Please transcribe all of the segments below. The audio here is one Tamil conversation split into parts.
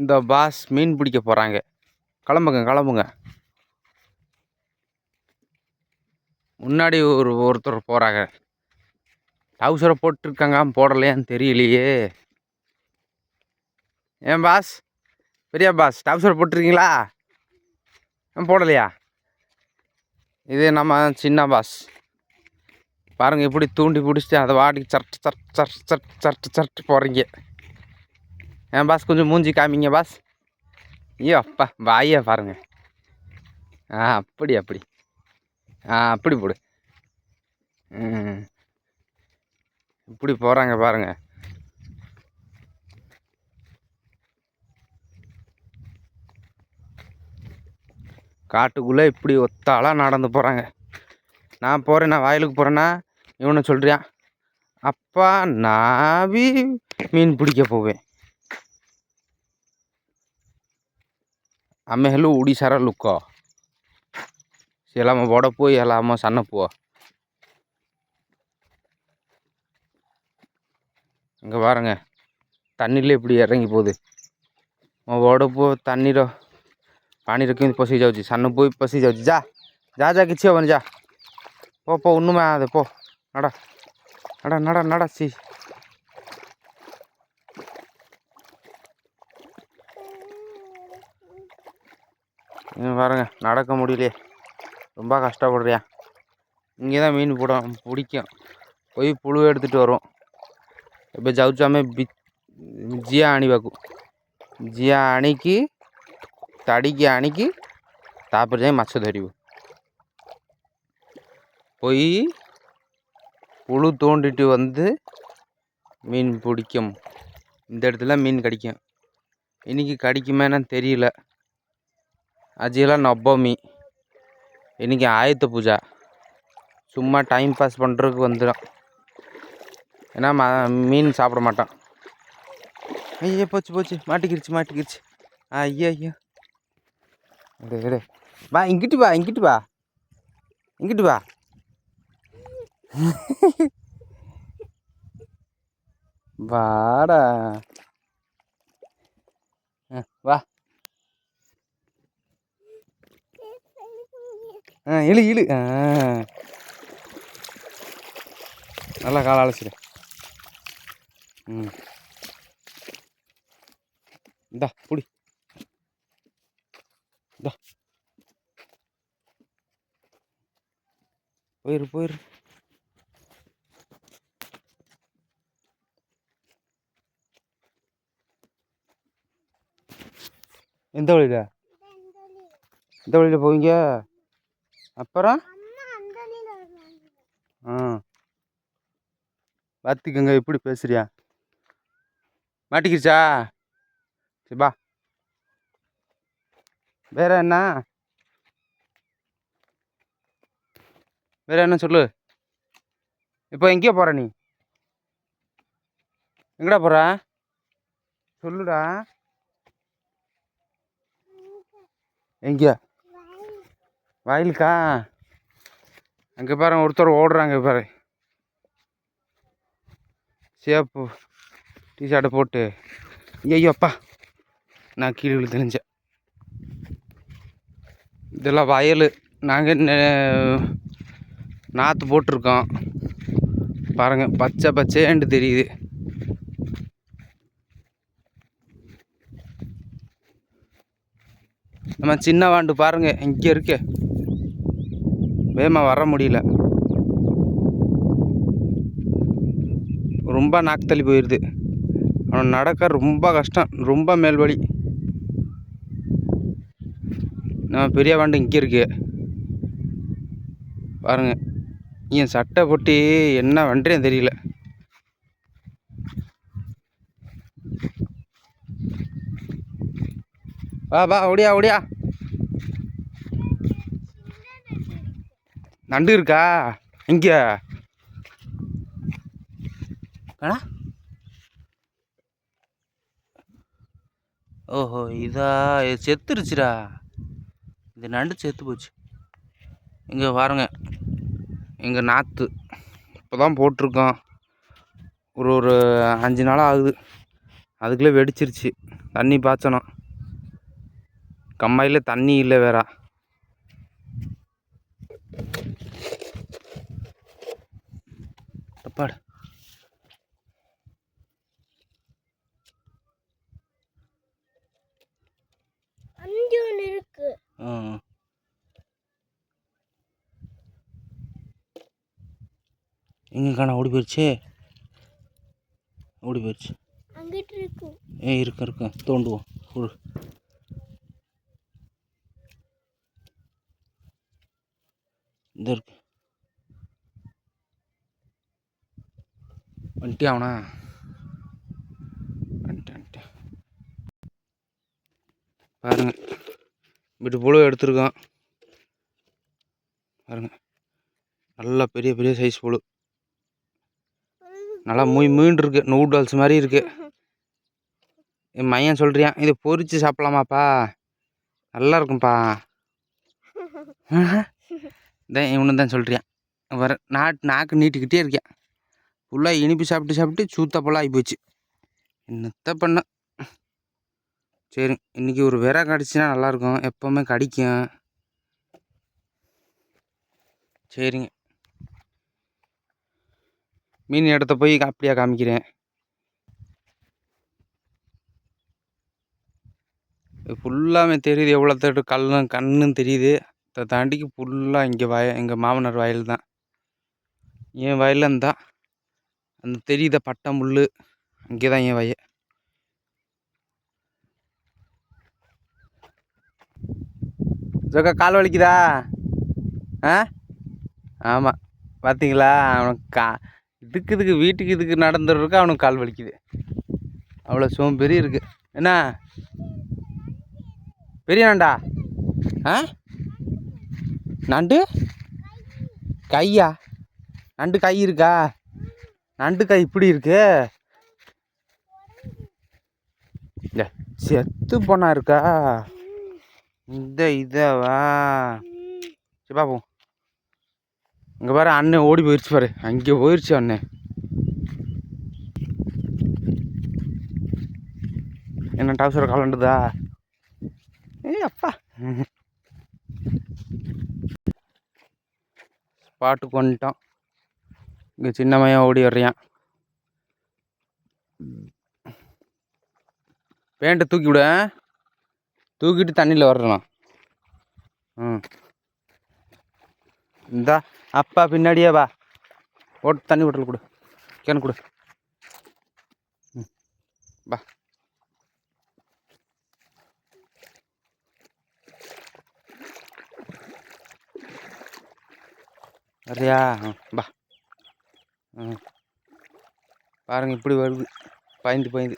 இந்த பாஸ் மீன் பிடிக்க போகிறாங்க. கிளம்புங்க கிளம்புங்க. முன்னாடி ஒருத்தர் போகிறாங்க. டவுசரை போட்டிருக்காங்க, போடலையான்னு தெரியலையே. ஏன் பாஸ், பெரிய பாஸ், டவுசரை போட்டிருக்கீங்களா? போடலையா? இது நம்ம சின்ன பாஸ். பாருங்கள் எப்படி தூண்டி பிடிச்சிட்டு அதை வாடிக்கு சர்ட்டு சர்ட் சர்ட் சர்ட் சர்ட்டு சர்ட்டு போகிறீங்க. ஏன் பாஸ் கொஞ்சம் மூஞ்சி காமிங்க பாஸ். ஐயோ அப்பா, வாயா பாருங்கள். அப்படி அப்படி அப்படி போடு. இப்படி போகிறாங்க பாருங்க. காட்டுக்குள்ளே இப்படி ஒத்தாளாக நடந்து போகிறாங்க. நான் போகிறேன், நான் வயலுக்கு போகிறேன்னா இவனை சொல்கிறியான், அப்பா நாவி மீன் பிடிக்க போவேன். ଆମେ ହେଲୁ ଓଡ଼ିଶାର ଲୋକ, ସେ ହେଲା ଆମ ବଡ଼ ପୁଅ, ଇଏ ହେଲା ଆମ ସାନ ପୁଅ. இங்கே பாருங்க, தண்ணியில் இப்படி இறங்கி போகுது. ମୋ ବଡ଼ ପୁଅ ତାନିର ପାଣିରେ କେମିତି ପଶି ଯାଉଛି, ସାନ ପୁଅ ବି ପଶି ଯାଉଛି. ଯା ଯା ଯା, କିଛି ହେବନି, ଯା ପୋ ଉନ୍ନୁମା ଦେ, ପୋ ନଡ଼ା ନଡ଼ା ନଡ଼ା ନଡ଼ା. சி பாருங்க, நடக்க முடியலையே, ரொம்ப கஷ்டப்படுறியா. இங்கே தான் மீன் பிடிக்கும், போய் புழு எடுத்துகிட்டு வரும். ଏବେ ଯାଉଛୁ ଆମେ ଜିଆ ଆଣିବାକୁ. ଜିଆ ଆଣିକି ତାଡ଼ିକି ଆଣିକି ତାପରେ ଯାଇ ମାଛ ଧରିବୁ. போய் புழு தோண்டிட்டு வந்து மீன் பிடிக்கும். இந்த இடத்துல மீன் கிடைக்கும். இன்னைக்கு கிடைக்குமா என்னன்னு தெரியல. அஜியெல்லாம் நவமி, இன்னைக்கு ஆயுத பூஜா. சும்மா டைம் பாஸ் பண்ணுறதுக்கு வந்துடும். ஏன்னா மீன் சாப்பிட மாட்டான். ஐயா போச்சு போச்சு, மாட்டிக்கிடுச்சு. ஐயா ஐயா, எடு வா, இங்கிட்டு வா, இங்கிட்டு வா. வாடா, வா. இழு இழு. நல்லா காலை அழைச்சிடு. இந்தா புடி, இந்தா போயிரு. எந்த வழியில? இந்த வழியில் போவீங்க. அப்புறம் பார்த்துக்கங்க, எப்படி பேசுறியா. மாட்டிக்கிச்சா? சரிப்பா. வேற என்ன சொல்லு. இப்போ எங்கேயா போகிற நீ? எங்கடா போகிற சொல்லுடா. எங்கே? வயலுக்கா? அங்கே பாருங்க, ஒருத்தர் ஓடுறாங்க பாரு. சேப்பு டிஷர்ட்டை போட்டு. ஐயோ அப்பா, நான் கீழே விழுந்துருந்தேன். இதெல்லாம் வயல். நாங்கள் நாற்று போட்டிருக்கோம் பாருங்கள், பச்சைன்னு தெரியுது. நம்ம சின்ன வாண்டு பாருங்க, இங்கே இருக்கு. வேகமாக வர முடியல, ரொம்ப நாக்கு தள்ளி போயிடுது. அவன் நடக்க ரொம்ப கஷ்டம், ரொம்ப மேல்வழி. நம்ம பெரிய வாண்டு இங்கே இருக்கு பாருங்க. என் சட்டை போட்டு என்ன பண்ணுறேன்னு தெரியல. வா ஓடியா. நண்டு இருக்கா இங்கே? ஓஹோ, இதா செத்துருச்சுடா. இந்த நண்டு செத்து போச்சு. இங்கே பாருங்க, எங்கள் நாற்று இப்போ தான் போட்டிருக்கோம். ஒரு 5 நாளாக ஆகுது. அதுக்குள்ளே வெடிச்சிருச்சு. தண்ணி பாய்ச்சணும். கம்மாயில் தண்ணி இல்லை வேற. அப்பாடு இருக்கு. எங்கே காணா? ஓடி போயிடுச்சு. அங்கிட்டு இருக்கு. இருக்கு தோண்டுவோம். இந்த இருக்கு. வந்துட்டியா அவனா? வந்துட்டு பாருங்க, இப்படி புழு எடுத்துருக்கோம் பாருங்க. நல்லா பெரிய பெரிய சைஸ் புழு. நல்லா மீன் இருக்கு. நூடுல்ஸ் மாதிரி இருக்கு. என் மையன் சொல்றியான், இதை பொரிச்சு சாப்பிடலாமாப்பா? நல்லா இருக்கும்ப்பா. இவனு தான் சொல்றியான். வர நாக்கு நீட்டிக்கிட்டே இருக்கேன். ஃபுல்லாக இனிப்பு சாப்பிட்டு சாப்பிட்டு சூத்தப்பெல்லாம் ஆகி போச்சு. என்னத்த பண்ண. சரி, இன்றைக்கி ஒரு விரை கடிச்சுன்னா நல்லாயிருக்கும். எப்போவுமே கடிக்கும். சரிங்க, மீன் இடத்த போய் அப்படியே காமிக்கிறேன். ஃபுல்லாமே தெரியுது. எவ்வளோ தட்டு கண்ணும் தெரியுது. அதை தாண்டிக்கு ஃபுல்லாக இங்கே எங்கள் மாமனார் வயல் தான். என் வயலில் இருந்தால் அந்த தெரியுத பட்டை முள், அங்கே தான் என் வயல். ஜோக்கா கால் வலிக்குதா? ஆமாம், பார்த்தீங்களா? அவனுக்கு இதுக்கு வீட்டுக்கு நடந்துருக்கு. அவனுக்கு கால் வலிக்குது. அவ்வளோ சோம்பேறி இருக்கு. என்ன பெரிய நண்டா? நண்டு கையா? நண்டு கை இருக்கா? நண்டு கை இப்படி இருக்கு. செத்து போனா இருக்கா? இதவா? சரி பாப்போம். இங்கே பாரு, அண்ணன் ஓடி போயிடுச்சு பாரு. அங்கே போயிடுச்சு அண்ணன். என்ன டவுசரை கலண்டுதா? அப்பா ஸ்பாட்டுக்கு வந்துட்டோம். இங்கே சின்ன மையம் ஓடி வர்றியான். பேண்ட்டை தூக்கி விட, தூக்கிட்டு தண்ணியில் வரலாம். இந்தா அப்பா பின்னாடியே வா. போட்டு தண்ணி விட்டல் கொடு, கேன் கொடு. வா. வரியா? வா. பாருங்க, இப்படி வருது. பயந்து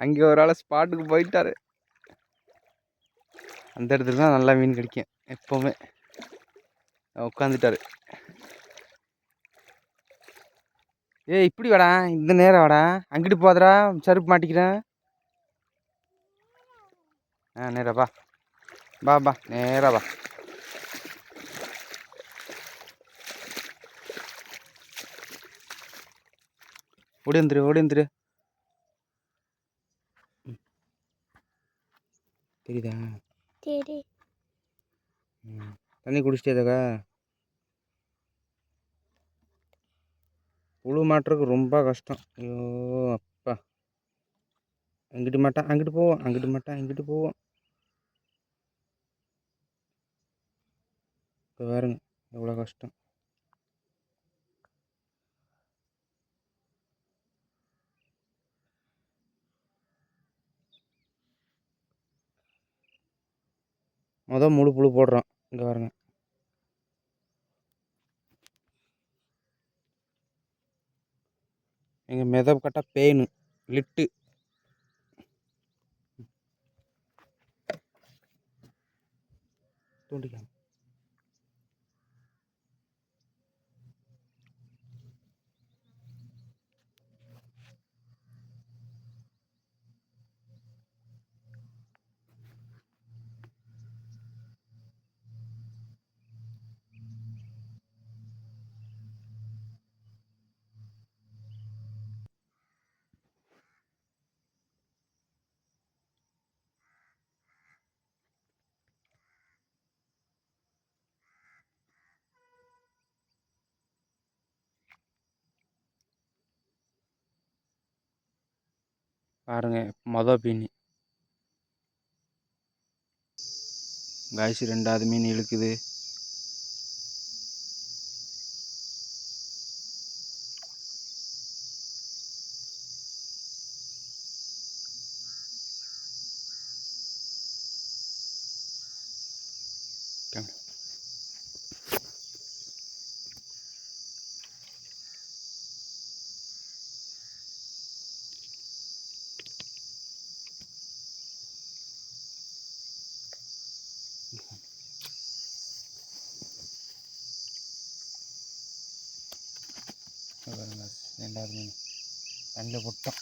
அங்கே ஒரு ஆள் ஸ்பாட்டுக்கு போயிட்டாரு. அந்த இடத்துல தான் நல்லா மீன் கிடைக்கும் எப்போவுமே. உட்காந்துட்டாரு. இப்படி வாடா, இந்த நேரம் வாடா. அங்கிட்டு போதரா, செருப்பு மாட்டிக்கிறேன். நேரா வா. வா நேரா வா. ஓடிந்துரு. தெரியுதா? தண்ணி குடிச்சிட்டேதாக்கா? புழு மாட்டுறதுக்கு ரொம்ப கஷ்டம். ஐயோ அப்பா. அங்கிட்டு மாட்டான், அங்கிட்டு போவோம். இப்போ பாருங்க எவ்வளோ கஷ்டம். முழு புழு போடுறோம். இங்கே பாருங்க. எங்கள் மெதப் கட்டா பெயின் லிட்டு. தூண்டிக்கலாம். பாருங்கள் மொதல் மீன் காய்ச்சி 2வது மீன் இழுக்குது. பாருங்க 2வது மீன் கண்ணில் பொட்டம்.